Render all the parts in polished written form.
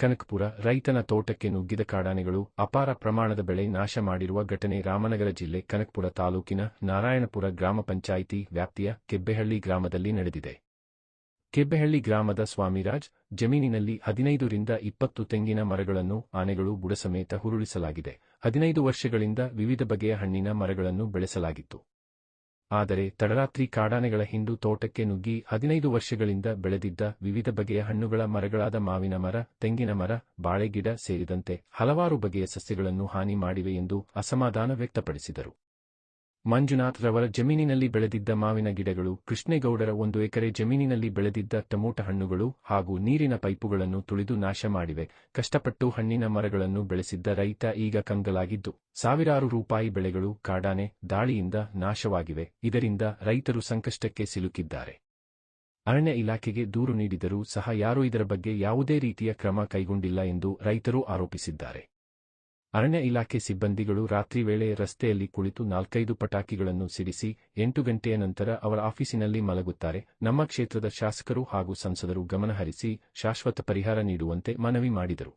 ಕನಕಪುರ ರೈತನ ತೋಟಕ್ಕೆ ನುಗ್ಗಿದ ಕಾಡಾನೆಗಳು ಅಪಾರ ಪ್ರಮಾಣದ ಬೆಳೆ ನಾಶ ಮಾಡಿರುವ ಘಟನೆ ರಾಮನಗರ ಜಿಲ್ಲೆ ಕನಕಪುರ ತಾಲೂಕಿನ ನಾರಾಯಣಪುರ ಗ್ರಾಮ ಪಂಚಾಯಿತಿ ವ್ಯಾಪ್ತಿಯ ಕೆಬ್ಬೆಹಳ್ಳಿ ಗ್ರಾಮದಲ್ಲಿ ನಡೆದಿದೆ. ಕೆಬ್ಬೆಹಳ್ಳಿ ಗ್ರಾಮದ ಸ್ವಾಮಿರಾಜ್ ಜಮೀನಿನಲ್ಲಿ 15 ರಿಂದ 20 ತೆಂಗಿನ ಮರಗಳನ್ನು ಆನೆಗಳು ಬುಡಸಮೇತ ಉರುಳಿಸಲಾಗಿದೆ. 15 ವರ್ಷಗಳಿಂದ ವಿವಿಧ ಬಗೆಯ ಹಣ್ಣಿನ ಮರಗಳನ್ನು ಬೆಳೆಸಲಾಗಿತ್ತು. ಆದರೆ ತಡರಾತ್ರಿ ಕಾಡಾನೆಗಳ ಹಿಂಡು ತೋಟಕ್ಕೆ ನುಗ್ಗಿ 15 ವರ್ಷಗಳಿಂದ ಬೆಳೆದಿದ್ದ ವಿವಿಧ ಬಗೆಯ ಹಣ್ಣುಗಳ ಮರಗಳಾದ ಮಾವಿನ ಮರ, ತೆಂಗಿನ ಮರ, ಬಾಳೆ ಗಿಡ ಸೇರಿದಂತೆ ಹಲವಾರು ಬಗೆಯ ಸಸ್ಯಗಳನ್ನು ಹಾನಿ ಮಾಡಿವೆ ಎಂದು ಅಸಮಾಧಾನ ವ್ಯಕ್ತಪಡಿಸಿದರು. ಮಂಜುನಾಥ್ ರವರ ಜಮೀನಿನಲ್ಲಿ ಬೆಳೆದಿದ್ದ ಮಾವಿನ ಗಿಡಗಳು, ಕೃಷ್ಣೇಗೌಡರ 1 ಎಕರೆ ಜಮೀನಿನಲ್ಲಿ ಬೆಳೆದಿದ್ದ ಟಮೋಟ ಹಣ್ಣುಗಳು ಹಾಗೂ ನೀರಿನ ಪೈಪುಗಳನ್ನು ತುಳಿದು ನಾಶ ಮಾಡಿವೆ. ಕಷ್ಟಪಟ್ಟು ಹಣ್ಣಿನ ಮರಗಳನ್ನು ಬೆಳೆಸಿದ್ದ ರೈತ ಈಗ ಕಂಗಾಲಾಗಿದ್ದು, ಸಾವಿರಾರು ರೂಪಾಯಿ ಬೆಳೆಗಳು ಕಾಡಾನೆ ದಾಳಿಯಿಂದ ನಾಶವಾಗಿವೆ. ಇದರಿಂದ ರೈತರು ಸಂಕಷ್ಟಕ್ಕೆ ಸಿಲುಕಿದ್ದಾರೆ. ಅರಣ್ಯ ಇಲಾಖೆಗೆ ದೂರು ನೀಡಿದರೂ ಸಹ ಯಾರೂ ಇದರ ಬಗ್ಗೆ ಯಾವುದೇ ರೀತಿಯ ಕ್ರಮ ಕೈಗೊಂಡಿಲ್ಲ ಎಂದು ರೈತರು ಆರೋಪಿಸಿದ್ದಾರೆ. ಅರಣ್ಯ ಇಲಾಖೆ ಸಿಬ್ಬಂದಿಗಳು ರಾತ್ರಿ ವೇಳೆ ರಸ್ತೆಯಲ್ಲಿ ಕುಳಿತು 4-5 ಪಟಾಕಿಗಳನ್ನು ಸಿಡಿಸಿ 8 ಗಂಟೆಯ ನಂತರ ಅವರ ಆಫೀಸಿನಲ್ಲಿ ಮಲಗುತ್ತಾರೆ. ನಮ್ಮ ಕ್ಷೇತ್ರದ ಶಾಸಕರು ಹಾಗೂ ಸಂಸದರು ಗಮನಹರಿಸಿ ಶಾಶ್ವತ ಪರಿಹಾರ ನೀಡುವಂತೆ ಮನವಿ ಮಾಡಿದರು.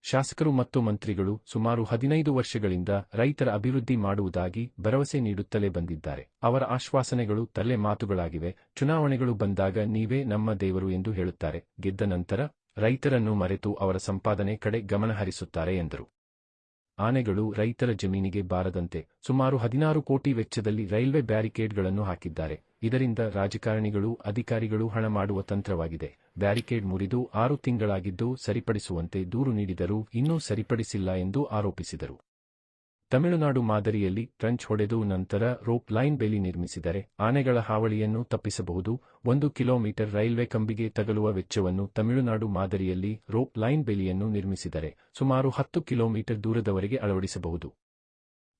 ಶಾಸಕರು ಮತ್ತು ಮಂತ್ರಿಗಳು ಸುಮಾರು 15 ವರ್ಷಗಳಿಂದ ರೈತರ ಅಭಿವೃದ್ಧಿ ಮಾಡುವುದಾಗಿ ಭರವಸೆ ನೀಡುತ್ತಲೇ ಬಂದಿದ್ದಾರೆ. ಅವರ ಆಶ್ವಾಸನೆಗಳು ತಲೆ ಮಾತುಗಳಾಗಿವೆ. ಚುನಾವಣೆಗಳು ಬಂದಾಗ ನೀವೇ ನಮ್ಮ ದೇವರು ಎಂದು ಹೇಳುತ್ತಾರೆ. ಗೆದ್ದ ನಂತರ ರೈತರನ್ನು ಮರೆತು ಅವರ ಸಂಪಾದನೆ ಕಡೆ ಗಮನಹರಿಸುತ್ತಾರೆ ಎಂದರು. ಆನೆಗಳು ರೈತರ ಜಮೀನಿಗೆ ಬಾರದಂತೆ ಸುಮಾರು 16 ಕೋಟಿ ವೆಚ್ಚದಲ್ಲಿ ರೈಲ್ವೆ ಬ್ಯಾರಿಕೇಡ್ಗಳನ್ನು ಹಾಕಿದ್ದಾರೆ. ಇದರಿಂದ ರಾಜಕಾರಣಿಗಳು, ಅಧಿಕಾರಿಗಳು ಹಣ ಮಾಡುವ ತಂತ್ರವಾಗಿದೆ. ಬ್ಯಾರಿಕೇಡ್ ಮುರಿದು 6 ತಿಂಗಳಾಗಿದ್ದು ಸರಿಪಡಿಸುವಂತೆ ದೂರು ನೀಡಿದರೂ ಇನ್ನೂ ಸರಿಪಡಿಸಿಲ್ಲ ಎಂದು ಆರೋಪಿಸಿದರು. ತಮಿಳುನಾಡು ಮಾದರಿಯಲ್ಲಿ ಟ್ರಂಚ್ ಹೊಡೆದು ನಂತರ ರೋಪ್ ಲೈನ್ ಬೇಲಿ ನಿರ್ಮಿಸಿದರೆ ಆನೆಗಳ ಹಾವಳಿಯನ್ನು ತಪ್ಪಿಸಬಹುದು. 1 ಕಿಲೋಮೀಟರ್ ರೈಲ್ವೆ ಕಂಬಿಗೆ ತಗಲುವ ವೆಚ್ಚವನ್ನು ತಮಿಳುನಾಡು ಮಾದರಿಯಲ್ಲಿ ರೋಪ್ ಲೈನ್ ಬೇಲಿಯನ್ನು ನಿರ್ಮಿಸಿದರೆ ಸುಮಾರು 10 ಕಿಲೋಮೀಟರ್ ದೂರದವರೆಗೆ ಅಳವಡಿಸಬಹುದು.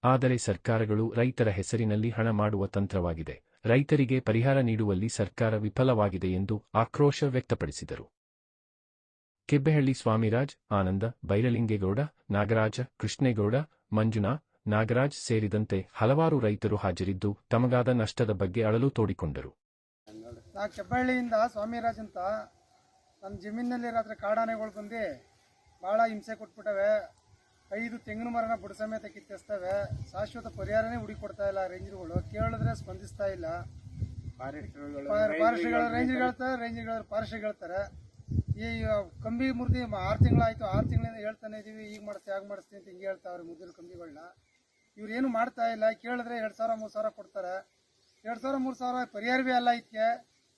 ಆದರೆ ಸರ್ಕಾರಗಳು ರೈತರ ಹೆಸರಿನಲ್ಲಿ ಹಣ ಮಾಡುವ ತಂತ್ರವಾಗಿದೆ. ರೈತರಿಗೆ ಪರಿಹಾರ ನೀಡುವಲ್ಲಿ ಸರ್ಕಾರ ವಿಫಲವಾಗಿದೆ ಎಂದು ಆಕ್ರೋಶ ವ್ಯಕ್ತಪಡಿಸಿದರು. ಕೆಬ್ಬೆಹಳ್ಳಿ ಸ್ವಾಮಿರಾಜ್, ಆನಂದ, ಬೈರಲಿಂಗೇಗೌಡ, ನಾಗರಾಜ, ಕೃಷ್ಣೇಗೌಡ, ಮಂಜುನಾ, ನಾಗರಾಜ್ ಸೇರಿದಂತೆ ಹಲವಾರು ರೈತರು ಹಾಜರಿದ್ದು ತಮಗಾದ ನಷ್ಟದ ಬಗ್ಗೆ ಅಳಲು ತೋಡಿಕೊಂಡರು. ನಾ ಕೆಬ್ಬಳ್ಳಿಯಿಂದ ಸ್ವಾಮಿರಾಜ್ ಅಂತ ನನ್ನ ಜಮೀನಿನಲ್ಲಿ ರಾತ್ರಿ ಕಾಡಾನೆಗಳು ಬಂದು ಭಾಳ ಹಿಂಸೆ ಕೊಟ್ಬಿಟ್ಟವೆ. 5 ತೆಂಗಿನ ಮರನ ಬುಡ ಸಮೇತ ಕಿತ್ತೆಸ್ತವೆ. ಶಾಶ್ವತ ಪರಿಹಾರನೇ ಹುಡುಕೊಡ್ತಾ ಇಲ್ಲ. ರೇಂಜರ್ಗಳು ಕೇಳಿದ್ರೆ ಸ್ಪಂದಿಸ್ತಾ ಇಲ್ಲ. ಫಾರೆಸ್ಟ್ ಹೇಳ್ತಾರೆ ಈ ಕಂಬಿ ಮುರಿದು 6 ತಿಂಗಳಾಯ್ತು. 6 ತಿಂಗಳಿಂದ ಹೇಳ್ತಾನೆ ಇದೀವಿ, ಈಗ ಮಾಡಿಸ್ತೀವಿ, ಆಗ ಮಾಡಿಸ್ತೀವಿ ಅಂತ ಹಿಂಗೆ ಹೇಳ್ತಾವ್ರೆ ಮುದ್ದಿನ ಕಂಬಿಗಳನ್ನ. ಇವ್ರೇನು ಮಾಡ್ತಾ ಇಲ್ಲ. ಕೇಳಿದ್ರೆ 2,000-3 ಸಾವಿರ ಕೊಡ್ತಾರೆ. 2,000-3 ಸಾವಿರ ಪರಿಹಾರವೇ ಅಲ್ಲ. ಇದಕ್ಕೆ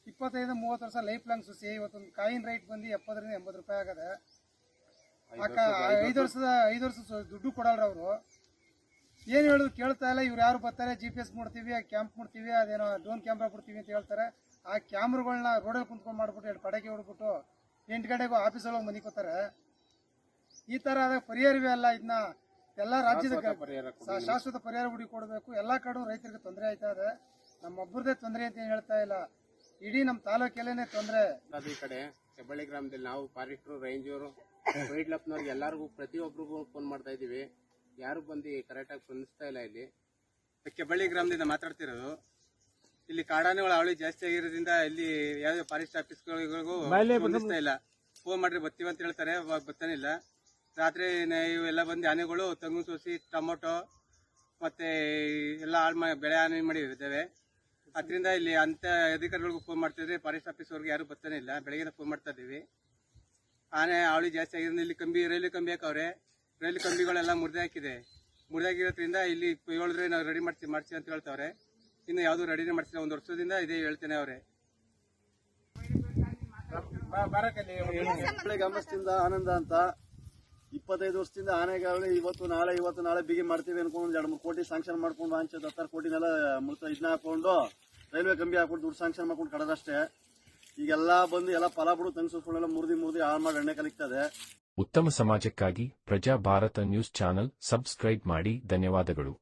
25-30 ವರ್ಷ ಲೈಫ್ ಲಾಂಗ್ ಸುಸಿ. ಇವತ್ತೊಂದು ಕಾಯಿನ್ ರೈಟ್ ಬಂದು 70-80 ರೂಪಾಯಿ ಆಗದೆ. 5 ವರ್ಷ ದುಡ್ಡು ಕೊಡಲ್ರ ಅವರು. ಏನು ಹೇಳೋದು ಕೇಳ್ತಾ ಇಲ್ಲ. ಇವ್ರು ಯಾರು ಬರ್ತಾರೆ, GPS ಮಾಡ್ತೀವಿ, ಕ್ಯಾಂಪ್ ಮಾಡ್ತೀವಿ, ಅದೇನೋ ಡ್ರೋನ್ ಕ್ಯಾಮ್ರಾ ಬಿಡ್ತೀವಿ ಅಂತ ಹೇಳ್ತಾರೆ. ಆ ಕ್ಯಾಮ್ರಾಗಳನ್ನ ರೋಡಲ್ಲಿ ಕುಂತ್ಕೊಂಡು ಮಾಡ್ಬಿಟ್ಟು 2 ಪಟಾಕಿ ಹೊಡ್ಬಿಟ್ಟು 8 ಗಂಟೆಗೂ ಆಫೀಸಲ್ಲಿ ಮನೆ ಕೂತಾರೆ. ಈ ತರ ಆದಾಗ ಪರಿಹಾರವೇ ಅಲ್ಲ. ಇದನ್ನ ಎಲ್ಲ ರಾಜ್ಯದ ಶಾಶ್ವತ ಪರಿಹಾರ ಹುಡುಕೊಡ್ಬೇಕು. ಎಲ್ಲಾ ಕಡೆ ರೈತರಿಗೆ ತೊಂದರೆ ಆಯ್ತಾ ಇದೆ. ನಮ್ಮೊಬ್ಬರದೇ ತೊಂದರೆ ಅಂತ ಏನು ಹೇಳ್ತಾ ಇಲ್ಲ, ಇಡೀ ನಮ್ಮ ತಾಲೂಕಲ್ಲೇನೆ ತೊಂದರೆ. ಈ ಕಡೆ ಕೆಬ್ಬಳ್ಳಿ ಗ್ರಾಮದಲ್ಲಿ ನಾವು ಫಾರೆಸ್ಟ್ರು, ರೇಂಜರು, ವೈಲ್ಡ್ ಲೈಫ್ನವ್ರಿಗೆ ಎಲ್ಲರಿಗೂ ಪ್ರತಿಯೊಬ್ಬರಿಗೂ ಫೋನ್ ಮಾಡ್ತಾ ಇದೀವಿ. ಯಾರು ಬಂದು ಕರೆಕ್ಟಾಗಿ ಸ್ಪಂದಿಸ್ತಾ ಇಲ್ಲ. ಇಲ್ಲಿ ಕೆಬ್ಬಳ್ಳಿ ಗ್ರಾಮದಿಂದ ಮಾತಾಡ್ತಿರೋದು. ಇಲ್ಲಿ ಕಾಡಾನೆಗಳ ಹಾವಳಿ ಜಾಸ್ತಿ ಆಗಿರೋದ್ರಿಂದ ಇಲ್ಲಿ ಯಾವುದೇ ಫಾರೆಸ್ಟ್ ಆಫೀಸ್ಗಳಿಗೂ ಸ್ಪಂದಿಸ್ತಾ ಇಲ್ಲ. ಫೋನ್ ಮಾಡ್ರಿ ಬರ್ತೀವಿ ಅಂತ ಹೇಳ್ತಾರೆ, ಬರ್ತಾನಿಲ್ಲ. ರಾತ್ರಿ ಇವೆಲ್ಲ ಬಂದು ಆನೆಗಳು ತೆಂಗು ಸೋಸಿ, ಟೊಮೊಟೊ ಮತ್ತೆ ಎಲ್ಲ ಬೆಳೆ ಹಾನಿ ಮಾಡಿದ್ದೇವೆ. ಅದರಿಂದ ಇಲ್ಲಿ ಅಂತ ಅಧಿಕಾರಿಗಳಿಗೂ ಫೋನ್ ಮಾಡ್ತಿದ್ರೆ ಫಾರೆಸ್ಟ್ ಆಫೀಸ್ವರೆಗೆ ಯಾರು ಬರ್ತಾನೆ ಇಲ್ಲ. ಬೆಳಗ್ಗೆ ಫೋನ್ ಮಾಡ್ತಾ ಇದ್ದೀವಿ. ಆನೆ ಹಾವಳಿ ಜಾಸ್ತಿ ಆಗಿರೋದ್ರಿಂದ ಇಲ್ಲಿ ರೈಲ್ವೆ ಕಂಬಿ ಹಾಕವ್ರೆ. ರೈಲು ಕಂಬಿಗಳೆಲ್ಲ ಮುರಿದಾಗಿರೋದ್ರಿಂದ ಇಲ್ಲಿ ಹೇಳಿದ್ರೆ ನಾವು ರೆಡಿ ಮಾಡ್ಸಿ ಅಂತ ಹೇಳ್ತಾವ್ರೆ. ಇನ್ನು ಯಾವ್ದು ರೆಡಿನೇ ಮಾಡ್ಸಿಲ್ಲ. 1 ವರ್ಷದಿಂದ ಇದೇ ಹೇಳ್ತೇನೆ ಅವ್ರೆ. ಗ್ರಾಮಸ್ಥರಿಂದ ಆನಂದ ಅಂತ 25 ವರ್ಷದಿಂದ ಆನೆಗಾವಳಿ ಇವತ್ತು ನಾಳೆ ಬಿಗಿ ಮಾಡ್ತೀವಿ ಅನ್ಕೊಂಡು 2-3 ಕೋಟಿ ಸ್ಯಾಂಕ್ಷನ್ ಮಾಡ್ಕೊಂಡು 10 ಕೋಟಿನೆಲ್ಲ ಇದನ್ನ ಹಾಕೊಂಡು ರೈಲ್ವೆ ಕಂಬಿ ಹಾಕೊಂಡು ದುಡ್ಡು ಸ್ಯಾಂಕ್ಷನ್ ಮಾಡ್ಕೊಂಡು ಕಡದಷ್ಟೇ. ಈಗೆಲ್ಲ ಬಂದು ಎಲ್ಲ ಫಲ ಬಿಡು ತಂಗಿಸ್ಕೊಳ್ಳೆಲ್ಲ ಮುರಿದಿ ಹಾಳು ಮಾಡಿ ಎಣ್ಣೆ ಕಲಿಕ್ತದೆ. ಉತ್ತಮ ಸಮಾಜಕ್ಕಾಗಿ ಪ್ರಜಾ ಭಾರತ ನ್ಯೂಸ್ ಚಾನೆಲ್ ಸಬ್ಸ್ಕ್ರೈಬ್ ಮಾಡಿ. ಧನ್ಯವಾದಗಳು.